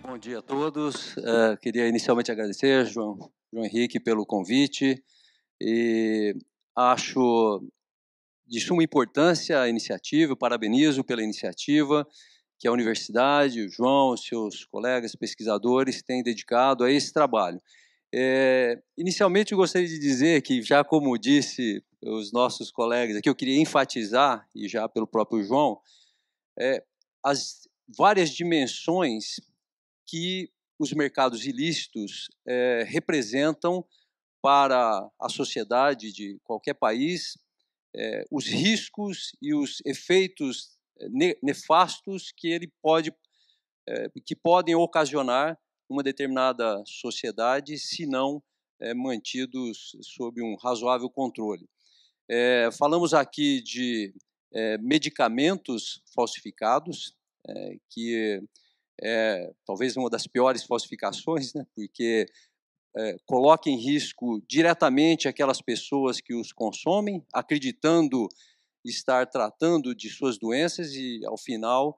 Bom dia a todos. Queria inicialmente agradecer, João Henrique, pelo convite. E acho de suma importância a iniciativa, parabenizo pela iniciativa que a universidade, o João, os seus colegas pesquisadores têm dedicado a esse trabalho. Inicialmente, eu gostaria de dizer que, já como disse os nossos colegas aqui, eu queria enfatizar, e já pelo próprio João, as várias dimensões que os mercados ilícitos representam para a sociedade de qualquer país, os riscos e os efeitos nefastos que que podem ocasionar uma determinada sociedade, se não mantidos sob um razoável controle. Falamos aqui de medicamentos falsificados, que talvez uma das piores falsificações, né? Porque coloca em risco diretamente aquelas pessoas que os consomem, acreditando estar tratando de suas doenças e, ao final,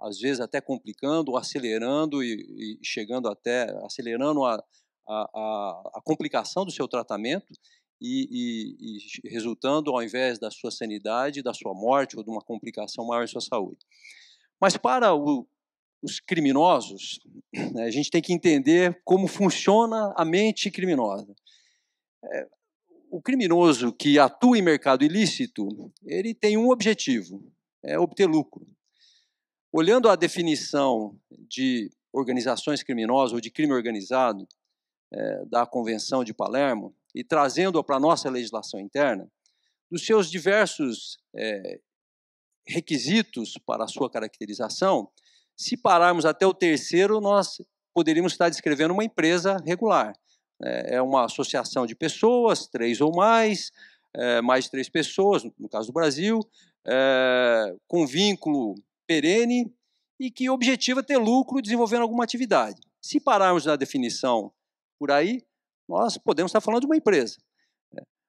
às vezes até complicando, ou acelerando e chegando até acelerando a complicação do seu tratamento e resultando, ao invés da sua sanidade, da sua morte ou de uma complicação maior em sua saúde. Mas para os criminosos, a gente tem que entender como funciona a mente criminosa. O criminoso que atua em mercado ilícito, ele tem um objetivo, é obter lucro. Olhando a definição de organizações criminosas ou de crime organizado da Convenção de Palermo e trazendo-a para a nossa legislação interna, dos seus diversos requisitos para a sua caracterização, se pararmos até o terceiro, nós poderíamos estar descrevendo uma empresa regular. É uma associação de pessoas, 3 ou mais de 3 pessoas, no caso do Brasil, com vínculo perene e que objetiva ter lucro desenvolvendo alguma atividade. Se pararmos na definição por aí, nós podemos estar falando de uma empresa.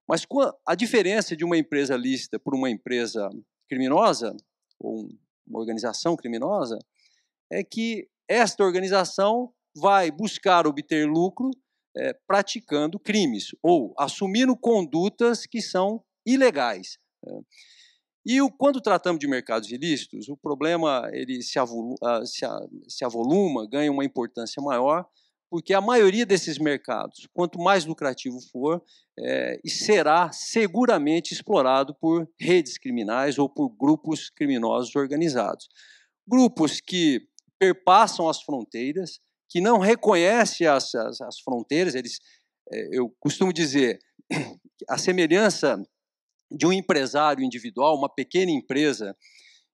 Mas a diferença de uma empresa lícita por uma empresa criminosa, ou uma organização criminosa, é que esta organização vai buscar obter lucro praticando crimes ou assumindo condutas que são ilegais. E quando tratamos de mercados ilícitos, o problema ele se avoluma, ganha uma importância maior, porque a maioria desses mercados, quanto mais lucrativo for, será seguramente explorado por redes criminais ou por grupos criminosos organizados. Grupos que perpassam as fronteiras, que não reconhecem as fronteiras. Eu costumo dizer, a semelhança de um empresário individual, uma pequena empresa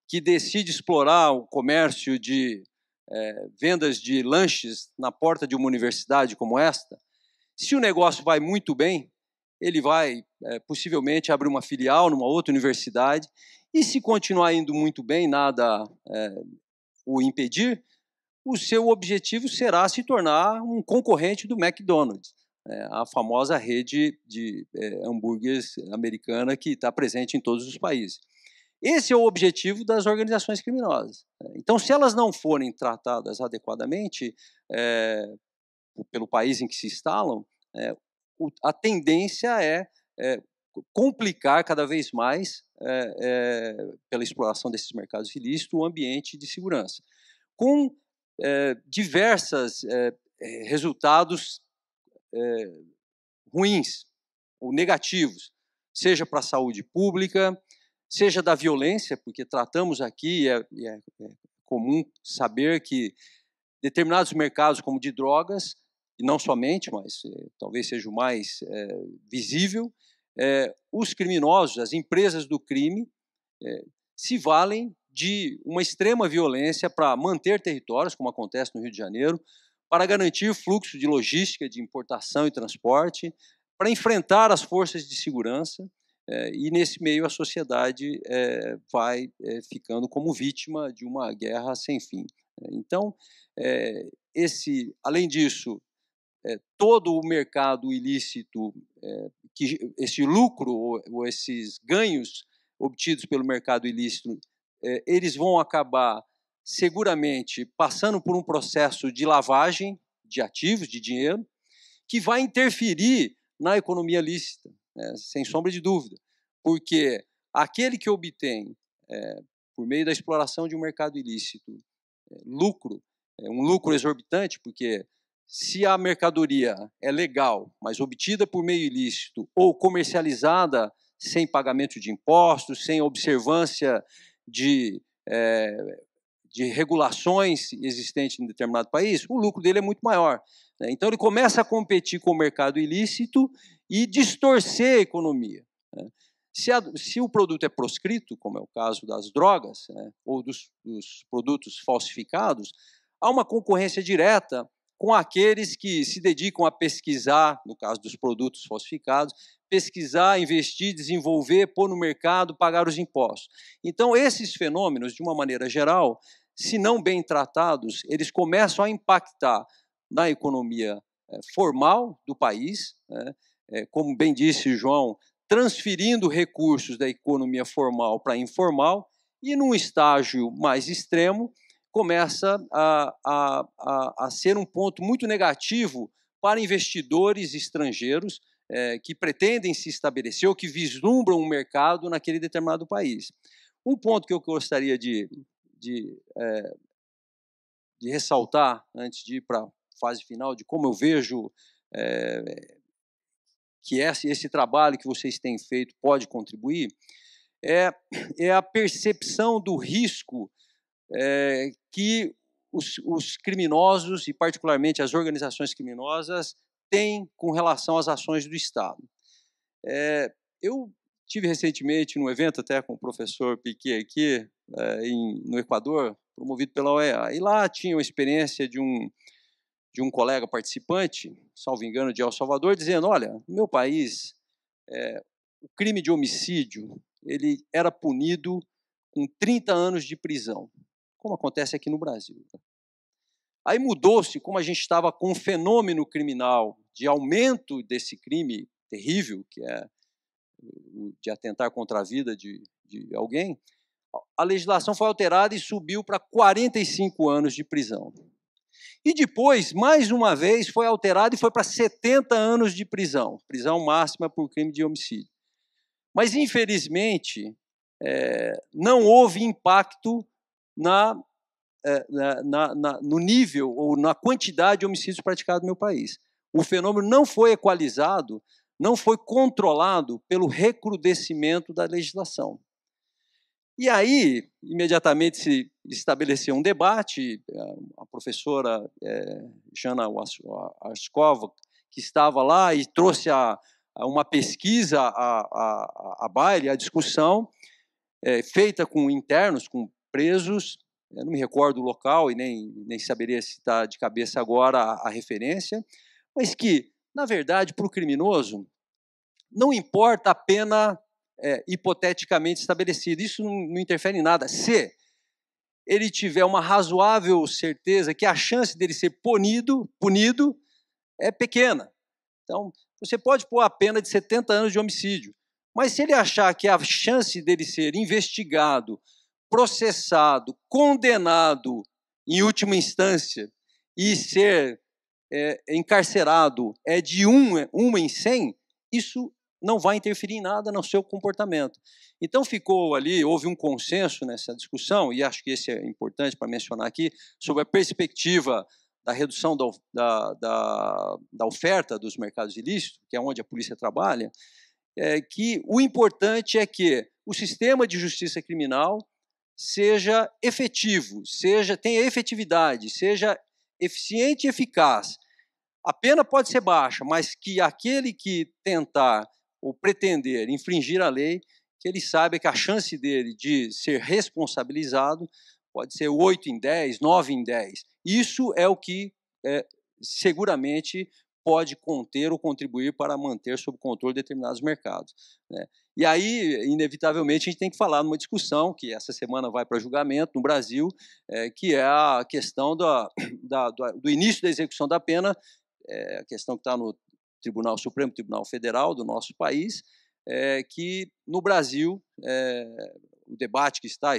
que decide explorar o comércio de vendas de lanches na porta de uma universidade como esta, se o negócio vai muito bem, ele vai possivelmente abrir uma filial numa outra universidade, e se continuar indo muito bem, nada o impedir, o seu objetivo será se tornar um concorrente do McDonald's, a famosa rede de hambúrgueres americana que está presente em todos os países. Esse é o objetivo das organizações criminosas. Então, se elas não forem tratadas adequadamente pelo país em que se instalam, a tendência é complicar cada vez mais, pela exploração desses mercados ilícitos, o ambiente de segurança, com diversos resultados ruins ou negativos, seja para a saúde pública, seja da violência, porque tratamos aqui, é comum saber que determinados mercados, como de drogas, e não somente, mas talvez seja o mais visível, os criminosos, as empresas do crime, se valem de uma extrema violência para manter territórios, como acontece no Rio de Janeiro, para garantir fluxo de logística, de importação e transporte, para enfrentar as forças de segurança, e nesse meio a sociedade vai ficando como vítima de uma guerra sem fim. Então, além disso, todo o mercado ilícito, esse lucro ou esses ganhos obtidos pelo mercado ilícito, eles vão acabar seguramente passando por um processo de lavagem de ativos, de dinheiro, que vai interferir na economia lícita, né, sem sombra de dúvida, porque aquele que obtém, por meio da exploração de um mercado ilícito, lucro, um lucro exorbitante, porque se a mercadoria é legal, mas obtida por meio ilícito ou comercializada sem pagamento de impostos, sem observância de regulações existentes em determinado país, o lucro dele é muito maior. Né? Então, ele começa a competir com o mercado ilícito e distorcer a economia. Né? Se o produto é proscrito, como é o caso das drogas, né, ou dos produtos falsificados, há uma concorrência direta com aqueles que se dedicam a pesquisar, no caso dos produtos falsificados, pesquisar, investir, desenvolver, pôr no mercado, pagar os impostos. Então, esses fenômenos, de uma maneira geral, se não bem tratados, eles começam a impactar na economia formal do país, né? Como bem disse João, transferindo recursos da economia formal para a informal, e num estágio mais extremo, começa a ser um ponto muito negativo para investidores estrangeiros que pretendem se estabelecer ou que vislumbram um mercado naquele determinado país. Um ponto que eu gostaria de ressaltar, antes de ir para a fase final, de como eu vejo que esse trabalho que vocês têm feito pode contribuir, é a percepção do risco que os criminosos, e particularmente as organizações criminosas, têm com relação às ações do Estado. Eu tive recentemente num evento até com o professor Piquet aqui, no Equador, promovido pela OEA, e lá tinha uma experiência de um colega participante, salvo engano, de El Salvador, dizendo, olha, no meu país, o crime de homicídio ele era punido com 30 anos de prisão, como acontece aqui no Brasil. Aí mudou-se, como a gente estava com um fenômeno criminal de aumento desse crime terrível, que é de atentar contra a vida de alguém, a legislação foi alterada e subiu para 45 anos de prisão. E depois, mais uma vez, foi alterado e foi para 70 anos de prisão, prisão máxima por crime de homicídio. Mas, infelizmente, não houve impacto no nível ou na quantidade de homicídios praticados no meu país. O fenômeno não foi equalizado, não foi controlado pelo recrudescimento da legislação. E aí, imediatamente se estabeleceu um debate, a professora Jana Askova, que estava lá e trouxe uma pesquisa à baile, à discussão, feita com internos, com presos, eu não me recordo o local e nem saberia citar de cabeça agora a referência, mas que, na verdade, para o criminoso, não importa a pena hipoteticamente estabelecida, isso não interfere em nada. Se ele tiver uma razoável certeza que a chance dele ser punido é pequena. Então, você pode pôr a pena de 70 anos de homicídio, mas se ele achar que a chance dele ser investigado, processado, condenado em última instância e ser encarcerado é de uma em 100, isso não vai interferir em nada no seu comportamento. Então ficou ali, houve um consenso nessa discussão, e acho que esse é importante para mencionar aqui, sobre a perspectiva da redução da oferta dos mercados ilícitos, que é onde a polícia trabalha, que o importante é que o sistema de justiça criminal seja efetivo, tenha efetividade, seja eficiente e eficaz. A pena pode ser baixa, mas que aquele que tentar ou pretender infringir a lei, que ele saiba que a chance dele de ser responsabilizado pode ser 8 em 10, 9 em 10. Isso é o que seguramente pode conter ou contribuir para manter sob controle determinados mercados. Né? E aí, inevitavelmente, a gente tem que falar numa discussão que essa semana vai para julgamento no Brasil, que é a questão do início da execução da pena, a questão que está no Supremo Tribunal Federal do nosso país, que no Brasil, o debate que está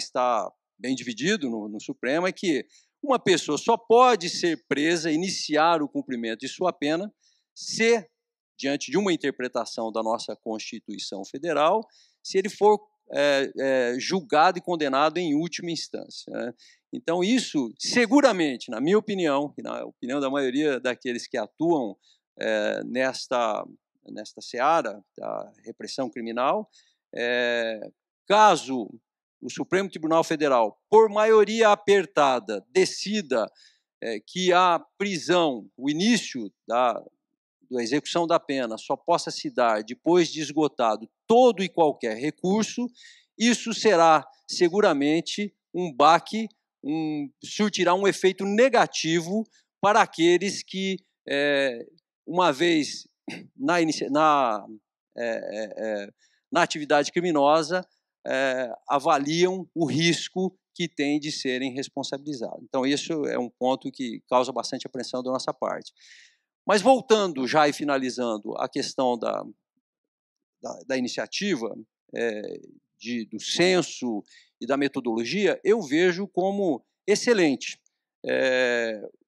bem dividido no Supremo, é que uma pessoa só pode ser presa, iniciar o cumprimento de sua pena, se, diante de uma interpretação da nossa Constituição Federal, se ele for julgado e condenado em última instância, né? Então, isso, seguramente, na minha opinião, e na opinião da maioria daqueles que atuam nesta seara da repressão criminal, caso o Supremo Tribunal Federal, por maioria apertada, decida que a prisão, o início da execução da pena só possa se dar depois de esgotado todo e qualquer recurso, isso será seguramente um baque, surtirá um efeito negativo para aqueles que, uma vez na atividade criminosa, avaliam o risco que tem de serem responsabilizados. Então, isso é um ponto que causa bastante apreensão da nossa parte. Mas voltando já e finalizando a questão da iniciativa, do censo e da metodologia, eu vejo como excelente.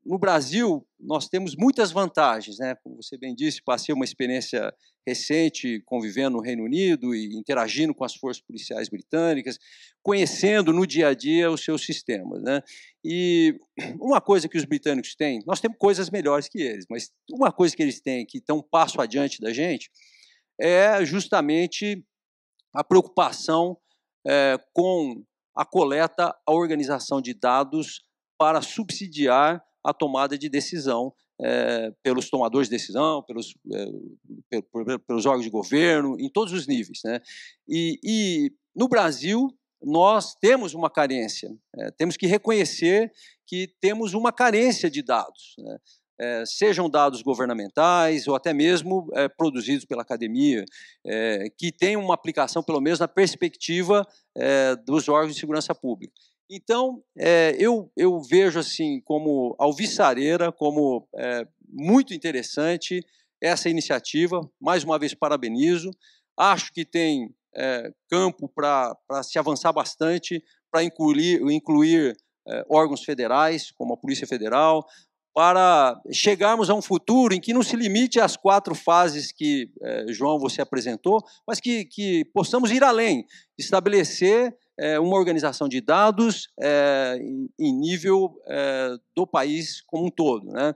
No Brasil, nós temos muitas vantagens, né? Como você bem disse, passei uma experiência recente convivendo no Reino Unido e interagindo com as forças policiais britânicas, conhecendo no dia a dia os seus sistemas, né? E uma coisa que os britânicos têm, nós temos coisas melhores que eles, mas uma coisa que eles têm que estão um passo adiante da gente é justamente a preocupação com a coleta, a organização de dados para subsidiar a tomada de decisão pelos tomadores de decisão, pelos órgãos de governo, em todos os níveis, né? E no Brasil, nós temos uma carência, temos que reconhecer que temos uma carência de dados, né? Sejam dados governamentais ou até mesmo produzidos pela academia, que tenham uma aplicação, pelo menos, na perspectiva dos órgãos de segurança pública. Então, eu vejo assim como alvissareira, como muito interessante essa iniciativa. Mais uma vez, parabenizo. Acho que tem campo para se avançar bastante, para incluir órgãos federais, como a Polícia Federal, para chegarmos a um futuro em que não se limite às 4 fases que, João, você apresentou, mas que possamos ir além, estabelecer uma organização de dados em nível do país como um todo, né?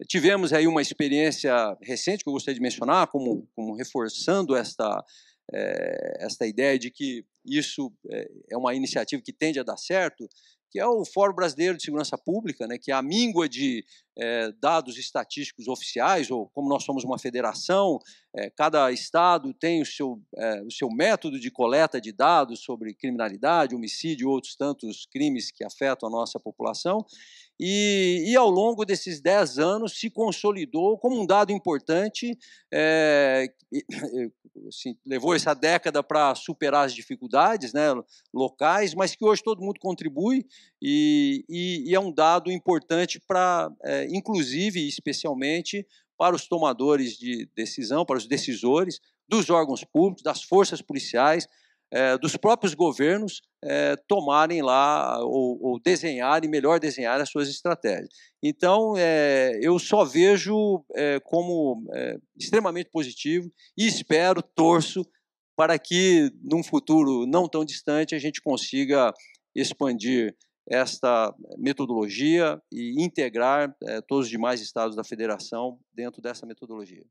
Tivemos aí uma experiência recente que eu gostaria de mencionar, como reforçando esta ideia de que isso é uma iniciativa que tende a dar certo, que é o Fórum Brasileiro de Segurança Pública, né, que é a míngua de dados estatísticos oficiais, ou como nós somos uma federação, cada estado tem o seu método de coleta de dados sobre criminalidade, homicídio e outros tantos crimes que afetam a nossa população, e ao longo desses 10 anos se consolidou como um dado importante, assim, levou essa década para superar as dificuldades, né, locais, mas que hoje todo mundo contribui e é um dado importante para, inclusive, especialmente, para os tomadores de decisão, para os decisores dos órgãos públicos, das forças policiais, dos próprios governos tomarem lá ou desenharem, melhor desenhar as suas estratégias. Então, eu só vejo como extremamente positivo e espero, torço, para que, num futuro não tão distante, a gente consiga expandir esta metodologia e integrar todos os demais estados da federação dentro dessa metodologia.